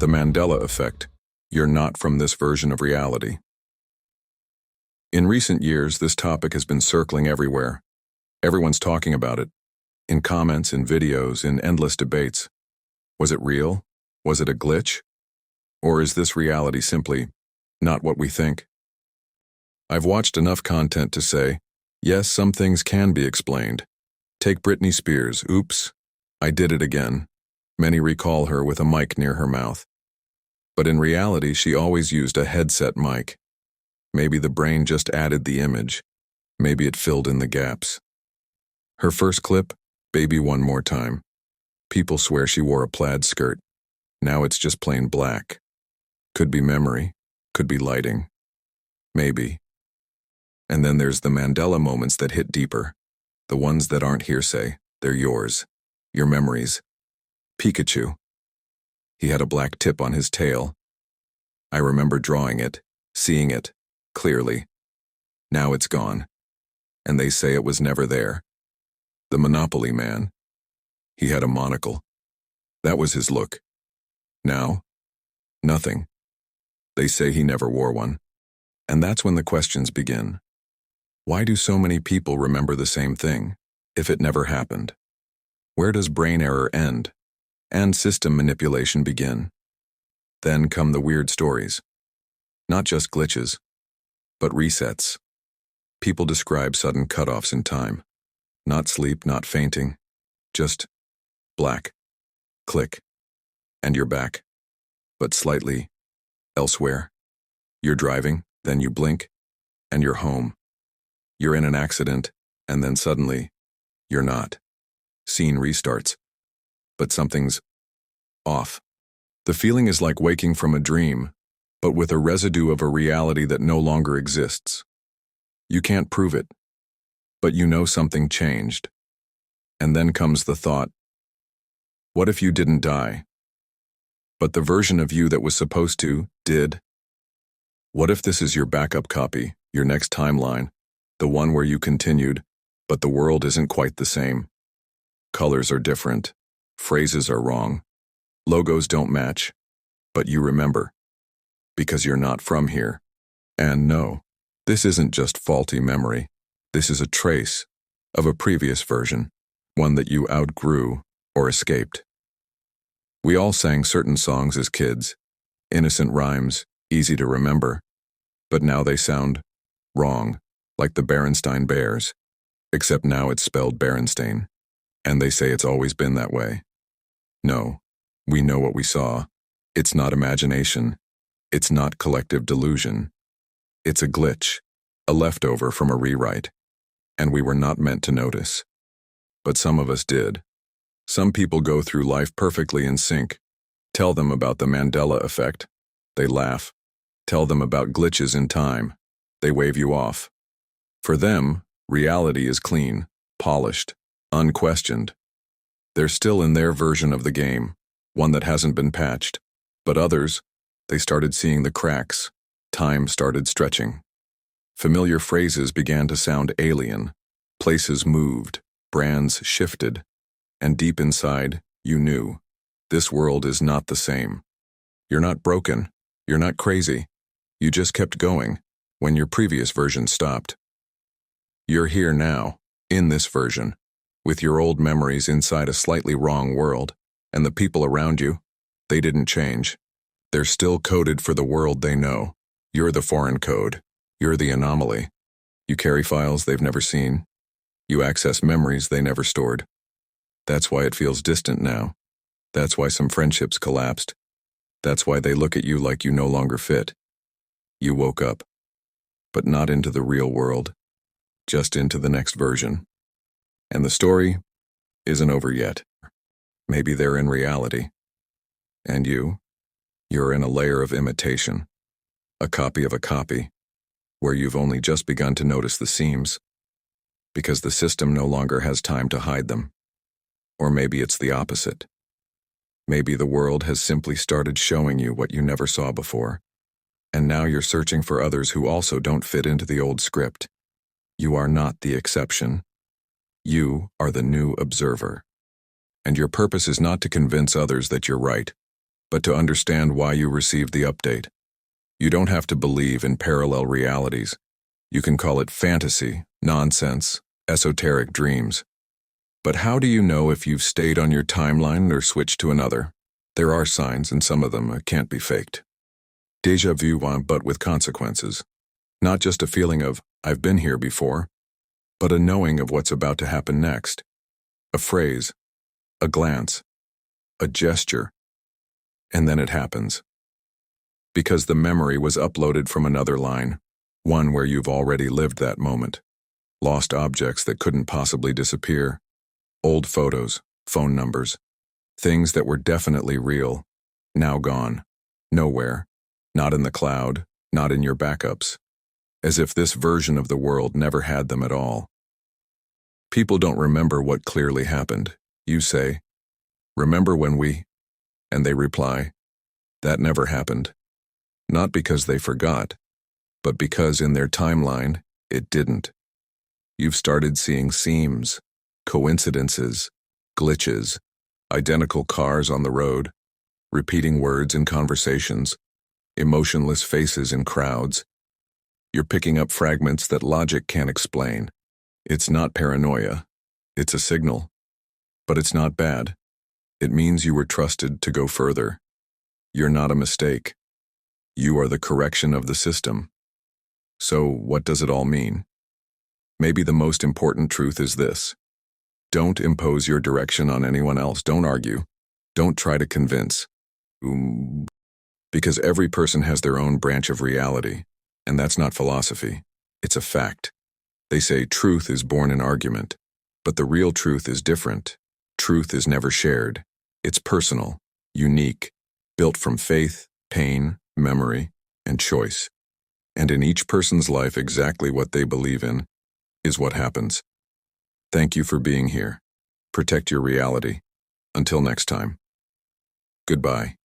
The Mandela Effect. You're not from this version of reality. In recent years, this topic has been circling everywhere. Everyone's talking about it. In comments, in videos, in endless debates. Was it real? Was it a glitch? Or is this reality simply not what we think? I've watched enough content to say, yes, some things can be explained. Take Britney Spears. Oops, I did it again. Many recall her with a mic near her mouth. But in reality, she always used a headset mic. Maybe the brain just added the image. Maybe it filled in the gaps. Her first clip, Baby One More Time. People swear she wore a plaid skirt. Now it's just plain black. Could be memory, could be lighting. Maybe. And then there's the Mandela moments that hit deeper. The ones that aren't hearsay, they're yours. Your memories. Pikachu. He had a black tip on his tail. I remember drawing it, seeing it, clearly. Now it's gone. And they say it was never there. The Monopoly Man. He had a monocle. That was his look. Now, nothing. They say he never wore one. And that's when the questions begin. Why do so many people remember the same thing, if it never happened? Where does brain error end, and system manipulation begin? Then come the weird stories. Not just glitches, but resets. People describe sudden cutoffs in time. Not sleep, not fainting, just black, click, and you're back. But slightly elsewhere. You're driving, then you blink, and you're home. You're in an accident, and then suddenly, you're not. Scene restarts. But something's off. The feeling is like waking from a dream, but with a residue of a reality that no longer exists. You can't prove it, but you know something changed. And then comes the thought, what if you didn't die? But the version of you that was supposed to, did? What if this is your backup copy, your next timeline, the one where you continued, but the world isn't quite the same? Colors are different, phrases are wrong, logos don't match, but you remember, because you're not from here. And no, this isn't just faulty memory, this is a trace of a previous version, one that you outgrew or escaped. We all sang certain songs as kids, innocent rhymes, easy to remember, but now they sound wrong, like the Berenstain Bears, except now it's spelled Berenstain, and they say it's always been that way. No, we know what we saw. It's not imagination. It's not collective delusion. It's a glitch, a leftover from a rewrite, and we were not meant to notice. But some of us did. Some people go through life perfectly in sync. Tell them about the Mandela Effect. They laugh. Tell them about glitches in time. They wave you off. For them, reality is clean, polished, unquestioned. They're still in their version of the game, one that hasn't been patched. But others, they started seeing the cracks. Time started stretching. Familiar phrases began to sound alien. Places moved, brands shifted. And deep inside, you knew, this world is not the same. You're not broken. You're not crazy. You just kept going when your previous version stopped. You're here now, in this version, with your old memories inside a slightly wrong world, and the people around you, they didn't change. They're still coded for the world they know. You're the foreign code. You're the anomaly. You carry files they've never seen. You access memories they never stored. That's why it feels distant now. That's why some friendships collapsed. That's why they look at you like you no longer fit. You woke up, but not into the real world, just into the next version. And the story isn't over yet. Maybe they're in reality. And you're in a layer of imitation, a copy of a copy, where you've only just begun to notice the seams, because the system no longer has time to hide them. Or maybe it's the opposite. Maybe the world has simply started showing you what you never saw before, and now you're searching for others who also don't fit into the old script. You are not the exception. You are the new observer. And your purpose is not to convince others that you're right, but to understand why you received the update. You don't have to believe in parallel realities. You can call it fantasy, nonsense, esoteric dreams. But how do you know if you've stayed on your timeline or switched to another? There are signs, and some of them can't be faked. Déjà vu, but with consequences. Not just a feeling of, I've been here before, but a knowing of what's about to happen next. A phrase, a glance, a gesture, and then it happens. Because the memory was uploaded from another line, one where you've already lived that moment. Lost objects that couldn't possibly disappear. Old photos, phone numbers, things that were definitely real, now gone, nowhere, not in the cloud, not in your backups, as if this version of the world never had them at all. People don't remember what clearly happened. You say, remember when we, and they reply, that never happened. Not because they forgot, but because in their timeline, it didn't. You've started seeing seams, coincidences, glitches, identical cars on the road, repeating words in conversations, emotionless faces in crowds. You're picking up fragments that logic can't explain. It's not paranoia. It's a signal. But it's not bad. It means you were trusted to go further. You're not a mistake. You are the correction of the system. So what does it all mean? Maybe the most important truth is this. Don't impose your direction on anyone else. Don't argue. Don't try to convince. Because every person has their own branch of reality, and that's not philosophy. It's a fact. They say truth is born in argument, but the real truth is different. Truth is never shared. It's personal, unique, built from faith, pain, memory, and choice. And in each person's life, exactly what they believe in is what happens. Thank you for being here. Protect your reality. Until next time. Goodbye.